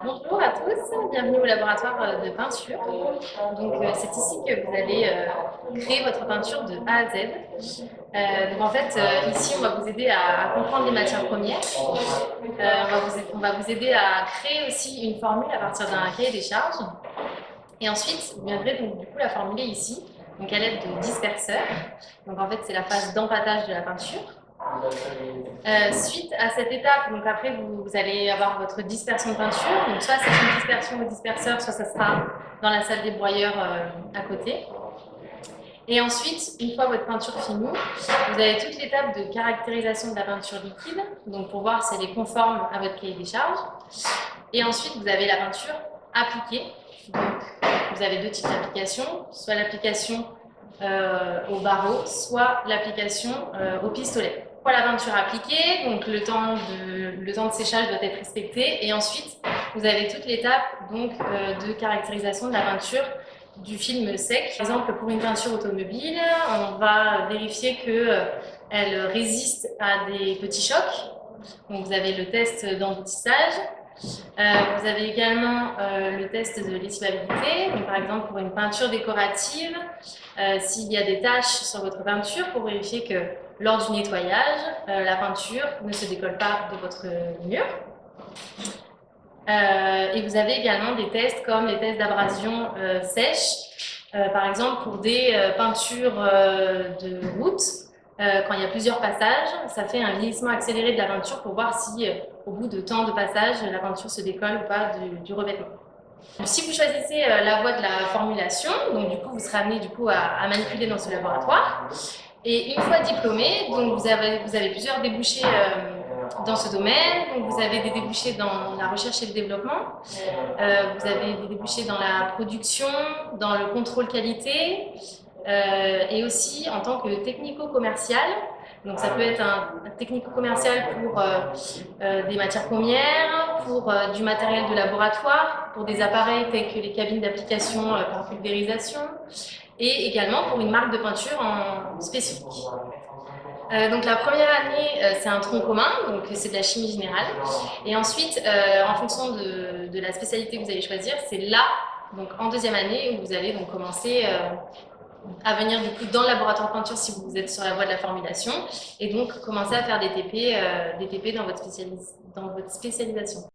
Bonjour à tous, bienvenue au laboratoire de peinture. C'est ici que vous allez créer votre peinture de A à Z. Ici, on va vous aider à comprendre les matières premières. On va vous aider à créer aussi une formule à partir d'un cahier des charges. Et ensuite, vous viendrez donc du coup la formuler ici, donc à l'aide de disperseurs. C'est la phase d'empâtage de la peinture. Suite à cette étape, donc après vous allez avoir votre dispersion de peinture. Donc soit c'est une dispersion au disperseur, soit ça sera dans la salle des broyeurs à côté. Et ensuite, une fois votre peinture finie, vous avez toute l'étape de caractérisation de la peinture liquide, donc pour voir si elle est conforme à votre cahier des charges. Et ensuite, vous avez la peinture appliquée. Donc, vous avez deux types d'applications, soit l'application au barreau, soit l'application au pistolet. Pour la peinture appliquée, donc le temps de séchage doit être respecté. Et ensuite, vous avez toute l'étape de caractérisation de la peinture du film sec. Par exemple, pour une peinture automobile, on va vérifier qu'elle résiste à des petits chocs. Donc, vous avez le test d'emboutissage. Vous avez également le test de lessivabilité. Donc, par exemple, pour une peinture décorative, s'il y a des taches sur votre peinture, pour vérifier que lors du nettoyage, la peinture ne se décolle pas de votre mur. Et vous avez également des tests comme les tests d'abrasion sèche, par exemple pour des peintures de route, quand il y a plusieurs passages, ça fait un vieillissement accéléré de la peinture pour voir si au bout de tant de passages, la peinture se décolle ou pas du revêtement. Donc, si vous choisissez la voie de la formulation, donc du coup vous serez amené à manipuler dans ce laboratoire. Et une fois diplômé, donc vous avez plusieurs débouchés dans ce domaine. Donc vous avez des débouchés dans la recherche et le développement, vous avez des débouchés dans la production, dans le contrôle qualité, et aussi en tant que technico-commercial. Donc ça peut être un technico-commercial pour des matières premières, pour du matériel de laboratoire, pour des appareils tels que les cabines d'application par pulvérisation, et également pour une marque de peinture en spécifique. Donc la première année, c'est un tronc commun, donc c'est de la chimie générale. Et ensuite, en fonction de la spécialité que vous allez choisir, c'est là, donc en deuxième année, où vous allez donc commencer à venir du coup dans le laboratoire de peinture si vous êtes sur la voie de la formulation, et donc commencer à faire des TP dans votre spécialisation.